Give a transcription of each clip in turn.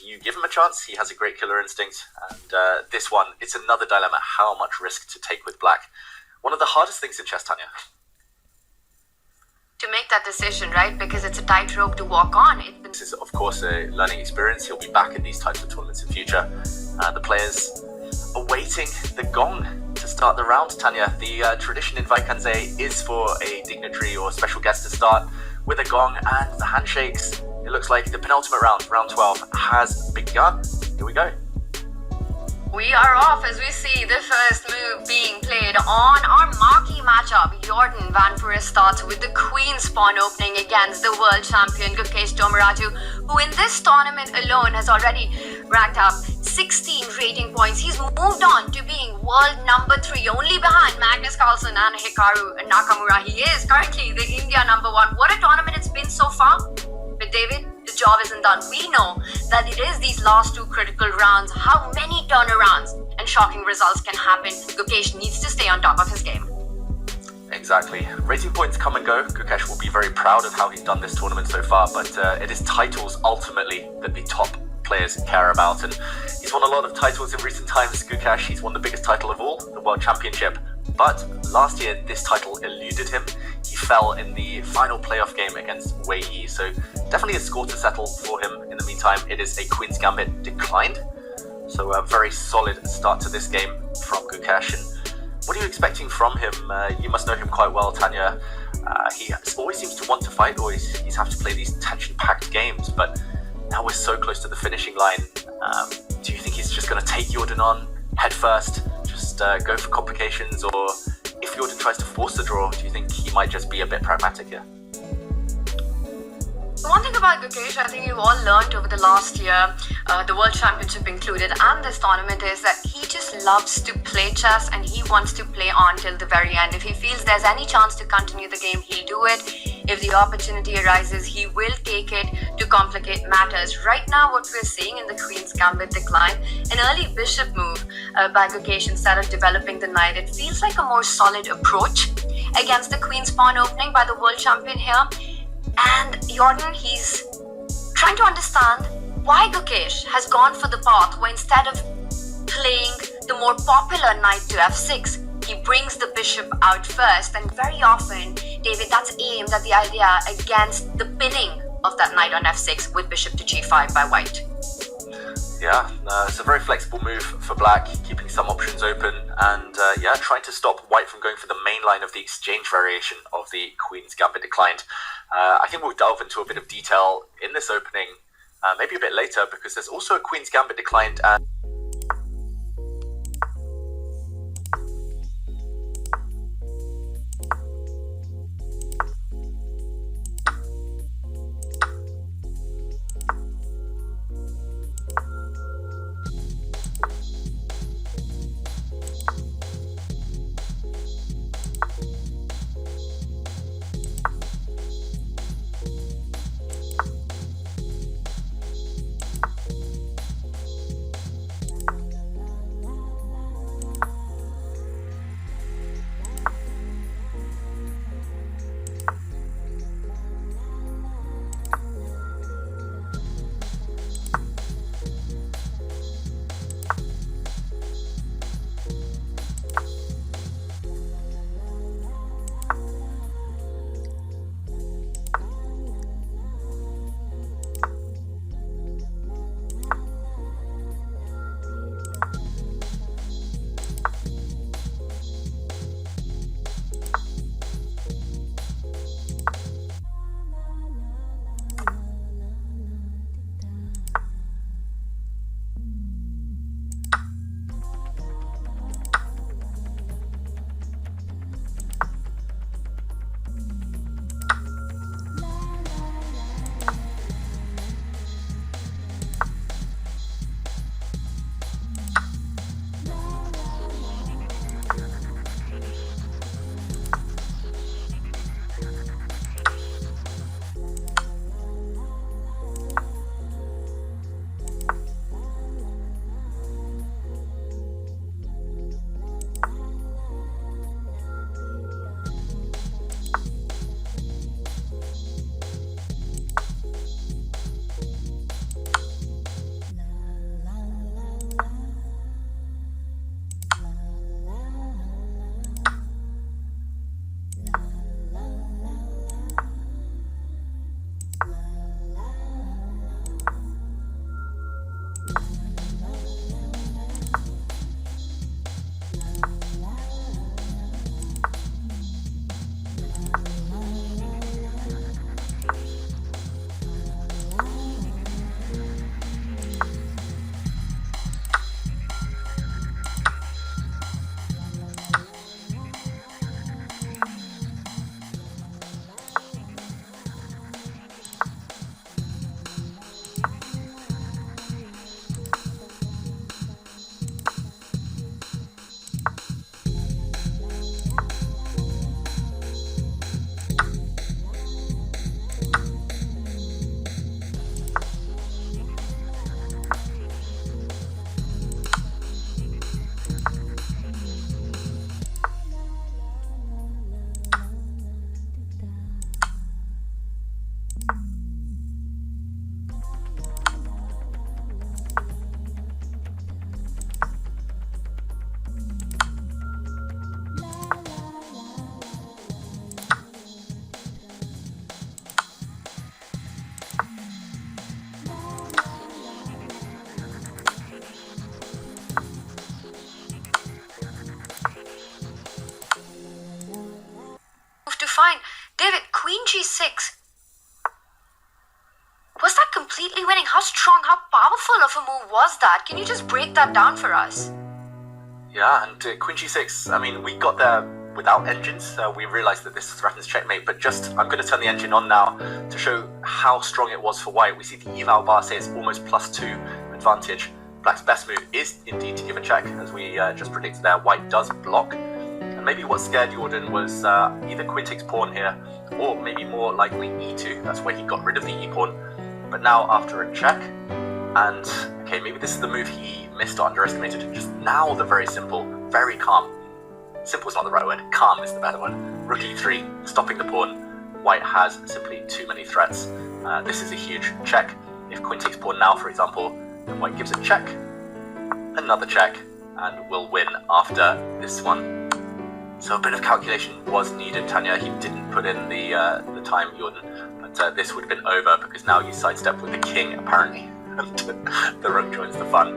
you give him a chance, he has a great killer instinct. And this one, it's another dilemma, how much risk to take with black. One of the hardest things in chess, Tanya. To make that decision, right? Because it's a tightrope to walk on. This is, of course, a learning experience. He'll be back in these types of tournaments in future. The players awaiting the gong to start the round, Tanya. The tradition in Wijk is for a dignitary or special guest to start with a gong, and the handshakes. It looks like the penultimate round, round 12, has begun. Here we go. We are off as we see the first move being played on our marquee matchup. Jorden van Foreest starts with the Queen's Pawn opening against the world champion Gukesh, who in this tournament alone has already racked up 16 rating points. He's moved on to being world number 3, only behind Magnus Carlsen and Hikaru Nakamura. He is currently the India number 1. What a tournament it's been so far. But David, the job isn't done. We know that it is these last 2 critical rounds. How many turnarounds and shocking results can happen? Gukesh needs to stay on top of his game. Exactly. Rating points come and go. Gukesh will be very proud of how he's done this tournament so far, but it is titles ultimately that the top players care about. And he's won a lot of titles in recent times, Gukesh. He's won the biggest title of all, the World Championship. But last year, this title eluded him. He fell in the final playoff game against Wijk, so definitely a score to settle for him. In the meantime, it is a Queen's Gambit declined. So a very solid start to this game from Gukesh. And what are you expecting from him? You must know him quite well, Tanya. He always seems to want to fight, always he's have to play these tension-packed games, but now we're so close to the finishing line. Do you think he's just going to take Jorden on head first, just go for complications, or if Jorden tries to force the draw, do you think he might just be a bit pragmatic here? One thing about Gukesh, I think you've all learned over the last year, the World Championship included, and this tournament, is that he just loves to play chess and he wants to play on till the very end. If he feels there's any chance to continue the game, he'll do it. If the opportunity arises, he will take it to complicate matters. Right now, what we're seeing in the Queen's Gambit decline, an early bishop move by Gukesh instead of developing the knight. It feels like a more solid approach against the Queen's Pawn opening by the world champion here. And Jorden, he's trying to understand why Gukesh has gone for the path where instead of playing the more popular knight to f6, he brings the bishop out first. And very often, David, that's aimed at the idea against the pinning of that knight on f6 with bishop to g5 by white. Yeah, it's a very flexible move for black, keeping some options open, and trying to stop white from going for the main line of the exchange variation of the Queen's Gambit declined. I think we'll delve into a bit of detail in this opening, maybe a bit later, because there's also a Queen's Gambit declined and powerful of a move was that? Can you just break that down for us? Yeah, and Queen G6, I mean, we got there without engines. We realised that this threatens checkmate, but I'm going to turn the engine on now to show how strong it was for white. We see the eval bar says almost +2 advantage. Black's best move is indeed to give a check, as we just predicted there. White does block. And maybe what scared Jorden was either queen takes pawn here, or maybe more likely e2. That's where he got rid of the e-pawn. But now after a check, and okay, maybe this is the move he missed or underestimated. Just now the very simple, very calm. Simple is not the right word, calm is the better one. Rook e3, stopping the pawn. White has simply too many threats. This is a huge check. If queen takes pawn now, for example, then white gives a check, another check, and will win after this one. So a bit of calculation was needed, Tanya. He didn't put in the time, Jorden, but this would have been over because now you sidestep with the king, apparently, and the rook joins the fun.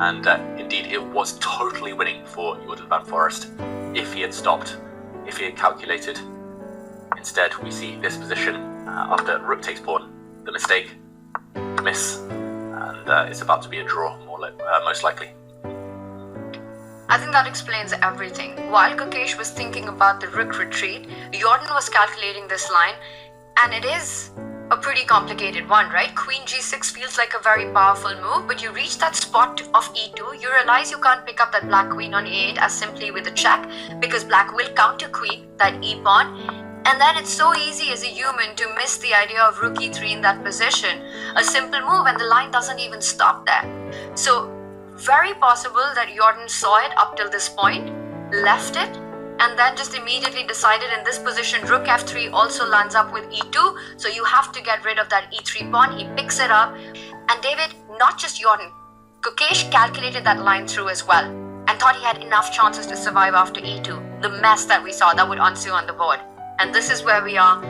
And indeed, it was totally winning for Jorden van Foreest if he had stopped, if he had calculated. Instead, we see this position after rook takes pawn, the mistake, miss, and it's about to be a draw, most likely. I think that explains everything. While Gukesh was thinking about the rook retreat, Jorden was calculating this line, and it is a pretty complicated one, right? Queen g6 feels like a very powerful move, but you reach that spot of e2, you realize you can't pick up that black queen on e8 as simply with a check, because black will counter queen that e-pawn, and then it's so easy as a human to miss the idea of rook e3 in that position. A simple move and the line doesn't even stop there. So very possible that Jorden saw it up till this point, left it, and then just immediately decided in this position rook f3 also lands up with e2, so you have to get rid of that e3 pawn. He picks it up, and David, not just Jorden, Gukesh calculated that line through as well and thought he had enough chances to survive after e2, the mess that we saw that would ensue on the board. And this is where we are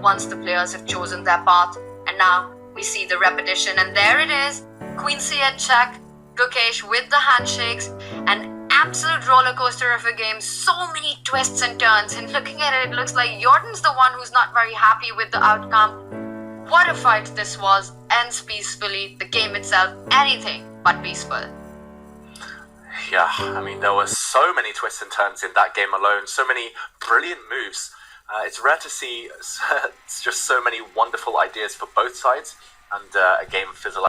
once the players have chosen their path, and now we see the repetition, and there it is, queen c8 check, Gukesh with the handshakes, an absolute roller coaster of a game, so many twists and turns, and looking at it, it looks like Jordan's the one who's not very happy with the outcome. What a fight this was, ends peacefully, the game itself, anything but peaceful. Yeah, I mean, there were so many twists and turns in that game alone, so many brilliant moves. It's rare to see just so many wonderful ideas for both sides, and a game fizzle